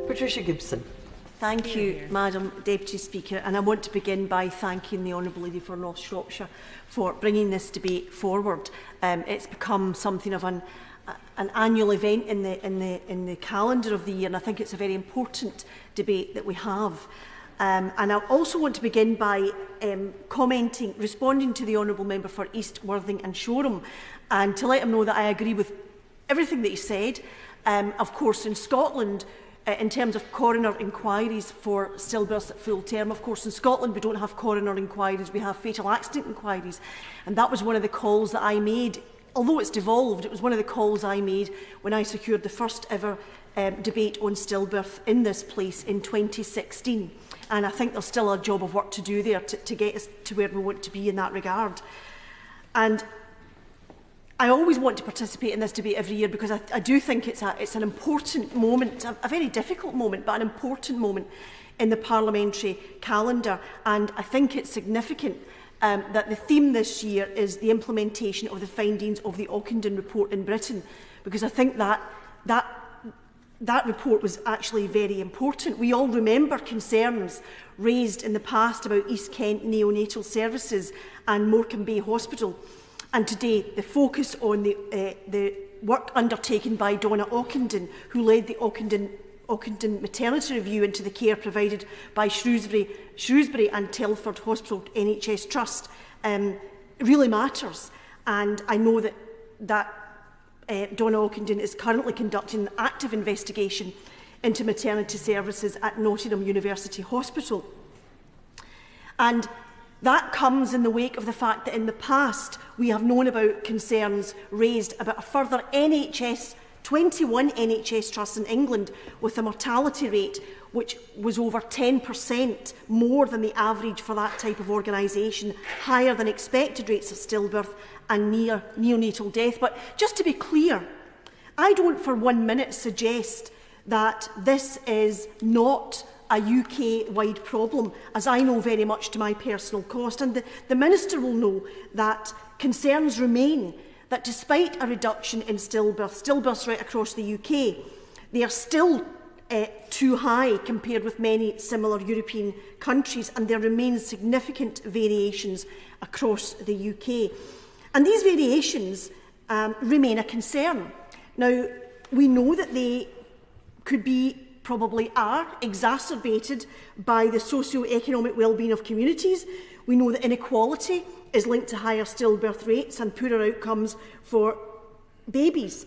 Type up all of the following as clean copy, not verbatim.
Patricia Gibson. Thank you, Madam Deputy Speaker, and I want to begin by thanking the Honourable Lady for North Shropshire for bringing this debate forward. It's become something of an annual event in the calendar of the year, and I think it's a very important debate that we have. And I also want to begin by responding to the Honourable Member for East Worthing and Shoreham, and to let him know that I agree with everything that he said. Of course, in Scotland, in terms of coroner inquiries for stillbirths at full term, of course, in Scotland we don't have coroner inquiries, we have fatal accident inquiries. And that was one of the calls that I made. Although it's devolved, it was one of the calls I made when I secured the first ever debate on stillbirth in this place in 2016. And I think there's still a job of work to do there to get us to where we want to be in that regard. And I always want to participate in this debate every year because I do think it's an important moment, a very difficult moment, but an important moment in the parliamentary calendar. And I think it's significant that the theme this year is the implementation of the findings of the Ockenden report in Britain, because I think that report was actually very important. We all remember concerns raised in the past about East Kent neonatal services and Morecambe Bay Hospital. And today, the focus on the work undertaken by Donna Ockenden, who led the Ockenden maternity review into the care provided by Shrewsbury and Telford Hospital NHS Trust, really matters. And I know that Donna Ockenden is currently conducting an active investigation into maternity services at Nottingham University Hospital. And that comes in the wake of the fact that in the past we have known about concerns raised about a further 21 NHS trusts in England with a mortality rate which was over 10% more than the average for that type of organisation, higher than expected rates of stillbirth and neonatal death. But just to be clear, I don't for 1 minute suggest that this is not a UK-wide problem, as I know very much to my personal cost. And the Minister will know that concerns remain that despite a reduction in stillbirths right across the UK, they are still too high compared with many similar European countries, and there remain significant variations across the UK. And these variations remain a concern. Now, we know that they probably are exacerbated by the socio-economic well-being of communities. We know that inequality is linked to higher stillbirth rates and poorer outcomes for babies.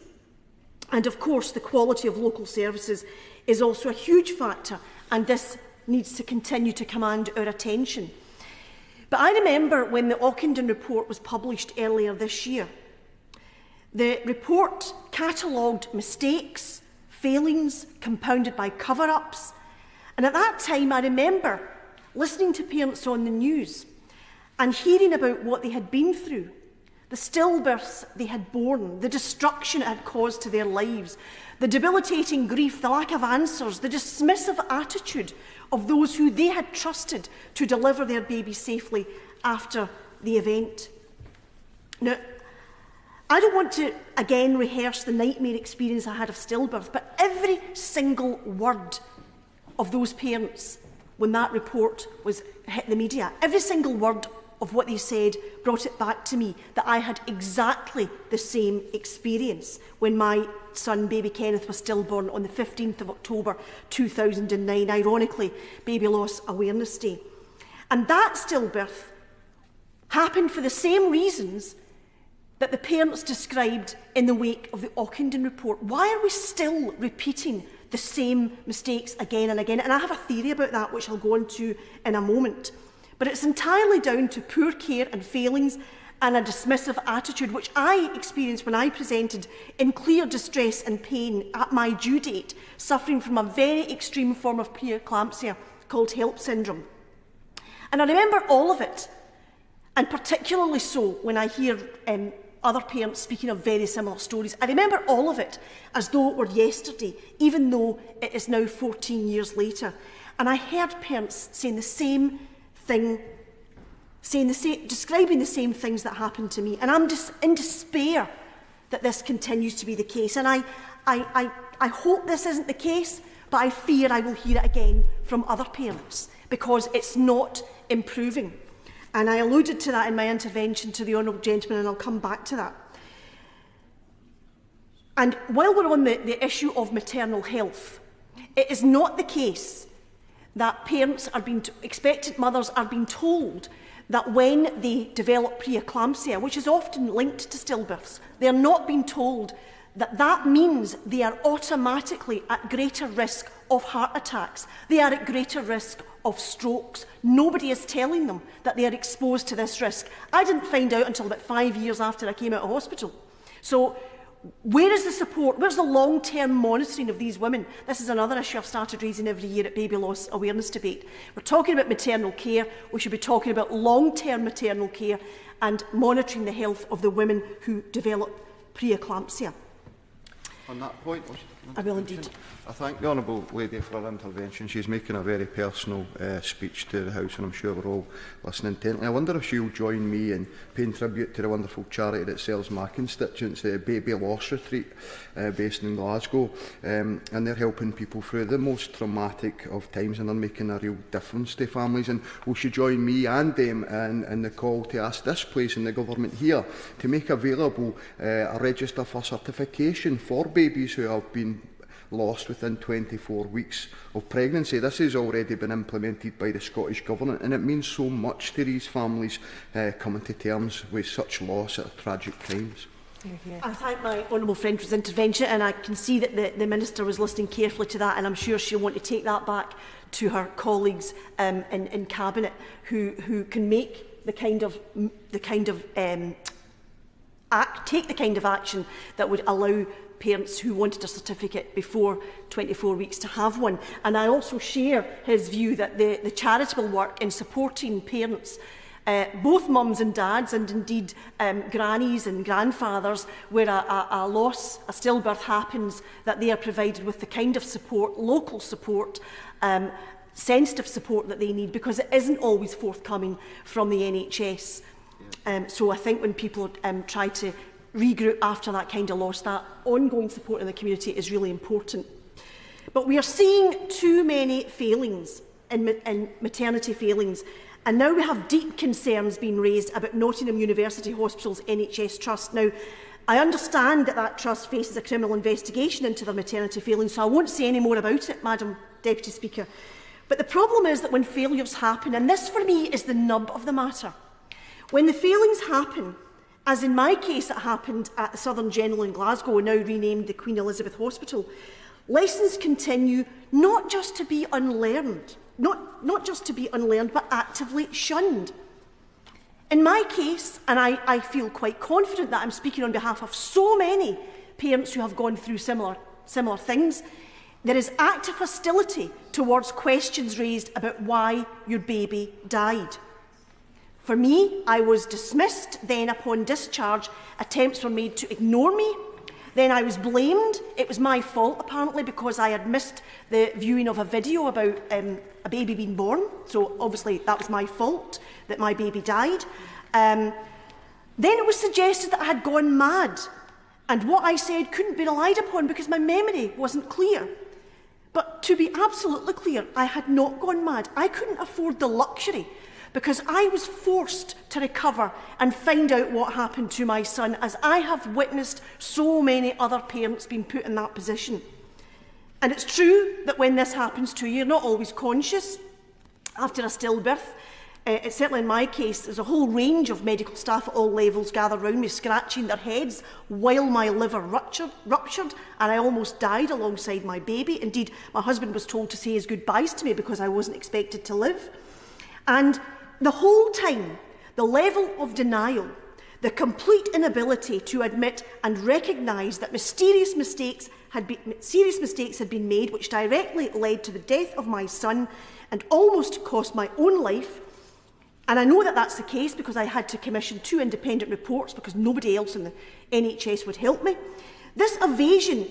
And of course, the quality of local services is also a huge factor, and this needs to continue to command our attention. But I remember when the Ockenden report was published earlier this year. The report catalogued mistakes, failings compounded by cover-ups. And at that time, I remember listening to parents on the news and hearing about what they had been through, the stillbirths they had borne, the destruction it had caused to their lives, the debilitating grief, the lack of answers, the dismissive attitude of those who they had trusted to deliver their baby safely after the event. Now, I don't want to again rehearse the nightmare experience I had of stillbirth, but every single word of those parents when that report hit the media, every single word of what they said brought it back to me that I had exactly the same experience when my son, baby Kenneth, was stillborn on the 15th of October 2009, ironically, Baby Loss Awareness Day. And that stillbirth happened for the same reasons that the parents described in the wake of the Ockenden report. Why are we still repeating the same mistakes again and again? And I have a theory about that, which I'll go on to in a moment. But it's entirely down to poor care and failings and a dismissive attitude, which I experienced when I presented in clear distress and pain at my due date, suffering from a very extreme form of preeclampsia called HELP syndrome. And I remember all of it, and particularly so when I hear other parents speaking of very similar stories. I remember all of it as though it were yesterday, even though it is now 14 years later. And I heard parents saying the same thing, describing the same things that happened to me. And I'm just in despair that this continues to be the case. And I hope this isn't the case, but I fear I will hear it again from other parents because it's not improving. And I alluded to that in my intervention to the honourable gentleman, and I'll come back to that. And while we're on the issue of maternal health, it is not the case that parents are being, expectant mothers are being told that when they develop preeclampsia, which is often linked to stillbirths, they are not being told that that means they are automatically at greater risk of heart attacks. They are at greater risk of strokes. Nobody is telling them that they are exposed to this risk. I didn't find out until about 5 years after I came out of hospital. So where is the support? Where's the long-term monitoring of these women? This is another issue I've started raising every year at Baby Loss Awareness Debate. We're talking about maternal care. We should be talking about long-term maternal care and monitoring the health of the women who develop preeclampsia. On that point, I will indeed. I thank the Honourable Lady for her intervention. She's making a very personal speech to the House, and I'm sure we're all listening intently. I wonder if she'll join me in paying tribute to the wonderful charity that sells my constituents, Baby Loss Retreat, based in Glasgow. And they're helping people through the most traumatic of times, and they're making a real difference to families. And will she join me and them in the call to ask this place in the government here to make available a register for certification for babies who have been lost within 24 weeks of pregnancy. This has already been implemented by the Scottish Government, and it means so much to these families coming to terms with such loss at tragic times. I thank my honourable friend for his intervention, and I can see that the Minister was listening carefully to that, and I'm sure she'll want to take that back to her colleagues in Cabinet who can make take the kind of action that would allow parents who wanted a certificate before 24 weeks to have one. And I also share his view that the charitable work in supporting parents, both mums and dads, and indeed grannies and grandfathers, where a loss, a stillbirth happens, that they are provided with the kind of support, local support, sensitive support that they need, because it isn't always forthcoming from the NHS. So I think when people try to regroup after that kind of loss, that ongoing support in the community is really important. But we are seeing too many failings in maternity failings, and now we have deep concerns being raised about Nottingham University Hospital's NHS Trust. Now, I understand that that trust faces a criminal investigation into their maternity failings, so I won't say any more about it, Madam Deputy Speaker. But the problem is that when failures happen, and this for me is the nub of the matter, when the failings happen, as in my case it happened at the Southern General in Glasgow, now renamed the Queen Elizabeth Hospital, lessons continue not just to be unlearned, but actively shunned. In my case, and I feel quite confident that I'm speaking on behalf of so many parents who have gone through similar things, there is active hostility towards questions raised about why your baby died. For me, I was dismissed. Then upon discharge, attempts were made to ignore me. Then I was blamed. It was my fault, apparently, because I had missed the viewing of a video about a baby being born. So obviously that was my fault, that my baby died. Then it was suggested that I had gone mad. And what I said couldn't be relied upon because my memory wasn't clear. But to be absolutely clear, I had not gone mad. I couldn't afford the luxury, because I was forced to recover and find out what happened to my son, as I have witnessed so many other parents being put in that position. And it's true that when this happens to you, you're not always conscious after a stillbirth. It's certainly in my case, there's a whole range of medical staff at all levels gathered around me, scratching their heads while my liver ruptured, and I almost died alongside my baby. Indeed, my husband was told to say his goodbyes to me because I wasn't expected to live. And the whole time, the level of denial, the complete inability to admit and recognise that serious mistakes had been made, which directly led to the death of my son and almost cost my own life. And I know that that's the case because I had to commission 2 independent reports because nobody else in the NHS would help me. This evasion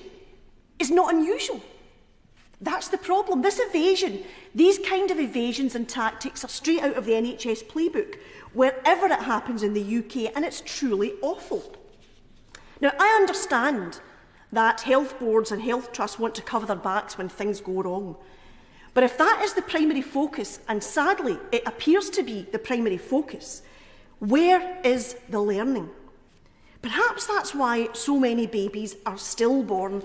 is not unusual. That's the problem. This evasion, these kind of evasions and tactics are straight out of the NHS playbook, wherever it happens in the UK, and it's truly awful. Now, I understand that health boards and health trusts want to cover their backs when things go wrong. But if that is the primary focus, and sadly it appears to be the primary focus, where is the learning? Perhaps that's why so many babies are stillborn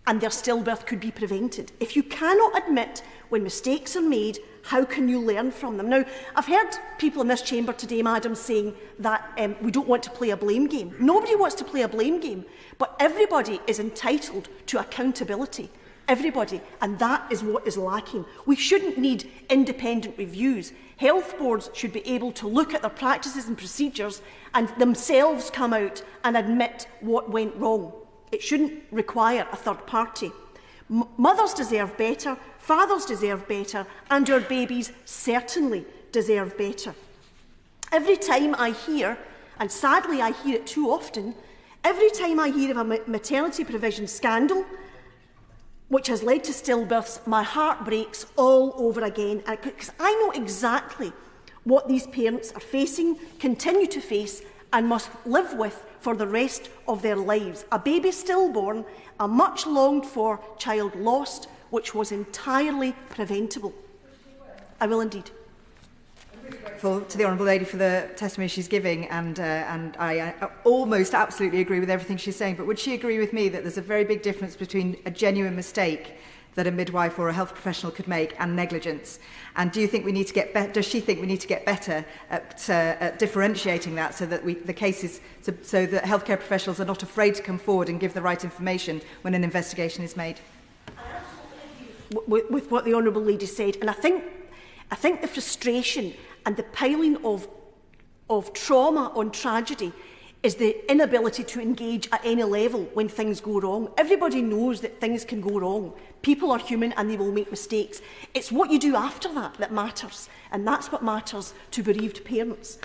and their stillbirth could be prevented. If you cannot admit when mistakes are made, how can you learn from them? Now, I've heard people in this chamber today, Madam, saying that we don't want to play a blame game. Nobody wants to play a blame game, but everybody is entitled to accountability. Everybody, and that is what is lacking. We shouldn't need independent reviews. Health boards should be able to look at their practices and procedures and themselves come out and admit what went wrong. It shouldn't require a third party. Mothers deserve better, fathers deserve better, and our babies certainly deserve better. Every time I hear, and sadly I hear it too often, every time I hear of a maternity provision scandal, which has led to stillbirths, my heart breaks all over again, because I know exactly what these parents are facing, continue to face, and must live with for the rest of their lives. A baby stillborn, a much longed for child lost, which was entirely preventable. I will indeed. To the Honourable Lady for the testimony she's giving, and I almost absolutely agree with everything she's saying, but would she agree with me that there's a very big difference between a genuine mistake that a midwife or a health professional could make and negligence? And do you think we need to get does she think we need to get better at differentiating that so that the cases, so that healthcare professionals are not afraid to come forward and give the right information when an investigation is made? With what the Honourable Lady said, and I think the frustration and the piling of trauma on tragedy is the inability to engage at any level when things go wrong. Everybody knows that things can go wrong. People are human and they will make mistakes. It's what you do after that that matters, and that's what matters to bereaved parents.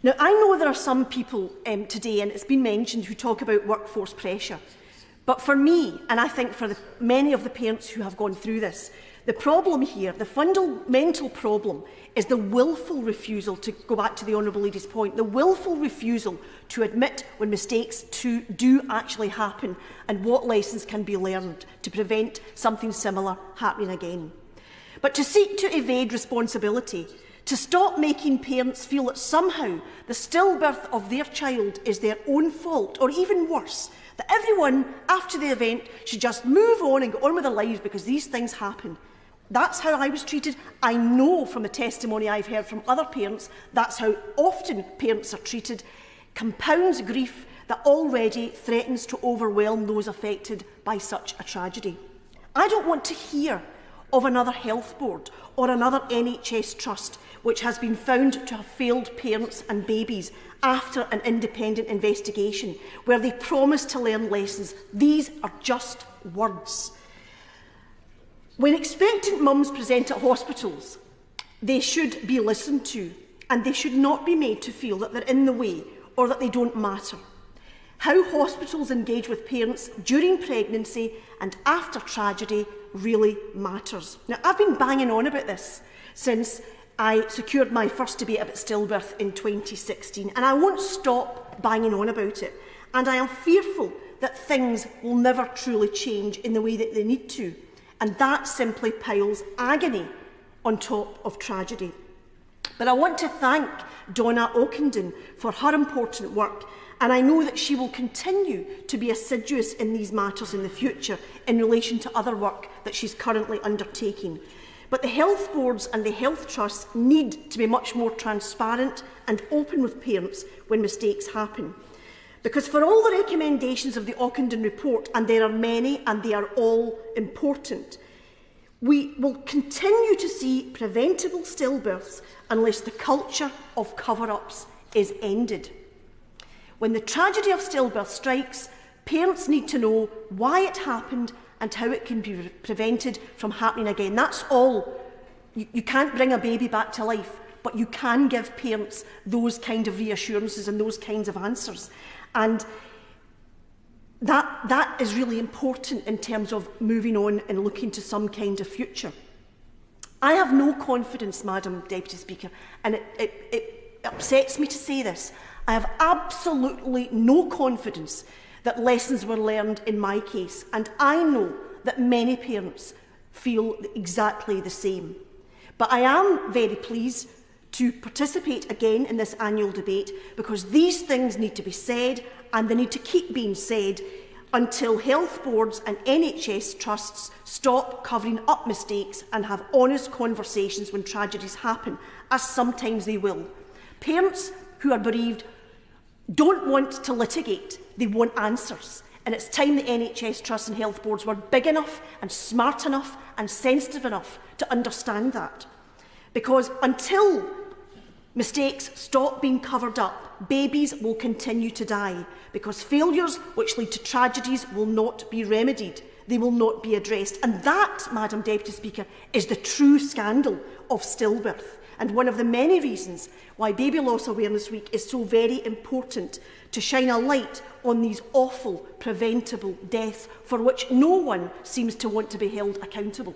Now, I know there are some people today, and it's been mentioned, who talk about workforce pressure. But for me, and I think for many of the parents who have gone through this, the problem here, the fundamental problem, is the willful refusal, to go back to the Honourable Lady's point, the willful refusal to admit when mistakes do actually happen and what lessons can be learned to prevent something similar happening again. But to seek to evade responsibility, to stop making parents feel that somehow the stillbirth of their child is their own fault, or even worse, that everyone after the event should just move on and go on with their lives because these things happen. That's how I was treated. I know from the testimony I've heard from other parents, that's how often parents are treated. Compounds grief that already threatens to overwhelm those affected by such a tragedy. I don't want to hear of another health board or another NHS trust which has been found to have failed parents and babies after an independent investigation, where they promise to learn lessons. These are just words. When expectant mums present at hospitals, they should be listened to, and they should not be made to feel that they're in the way or that they don't matter. How hospitals engage with parents during pregnancy and after tragedy really matters. Now, I've been banging on about this since I secured my first debate about stillbirth in 2016, and I won't stop banging on about it. And I am fearful that things will never truly change in the way that they need to, and that simply piles agony on top of tragedy. But I want to thank Donna Ockenden for her important work, and I know that she will continue to be assiduous in these matters in the future in relation to other work that she's currently undertaking. But the health boards and the health trusts need to be much more transparent and open with parents when mistakes happen. Because for all the recommendations of the Ockenden report, and there are many and they are all important, we will continue to see preventable stillbirths unless the culture of cover-ups is ended. When the tragedy of stillbirth strikes, parents need to know why it happened and how it can be prevented from happening again. That's all. You can't bring a baby back to life, but you can give parents those kind of reassurances and those kinds of answers. And that is really important in terms of moving on and looking to some kind of future. I have no confidence, Madam Deputy Speaker, and it upsets me to say this, I have absolutely no confidence that lessons were learned in my case, and I know that many parents feel exactly the same. But I am very pleased to participate again in this annual debate, because these things need to be said, and they need to keep being said until health boards and NHS trusts stop covering up mistakes and have honest conversations when tragedies happen, as sometimes they will. Parents who are bereaved don't want to litigate, they want answers. And it's time the NHS trusts and health boards were big enough and smart enough and sensitive enough to understand that. Because until mistakes stop being covered up, babies will continue to die, because failures which lead to tragedies will not be remedied. They will not be addressed. And that, Madam Deputy Speaker, is the true scandal of stillbirth, and one of the many reasons why Baby Loss Awareness Week is so very important, to shine a light on these awful preventable deaths for which no one seems to want to be held accountable.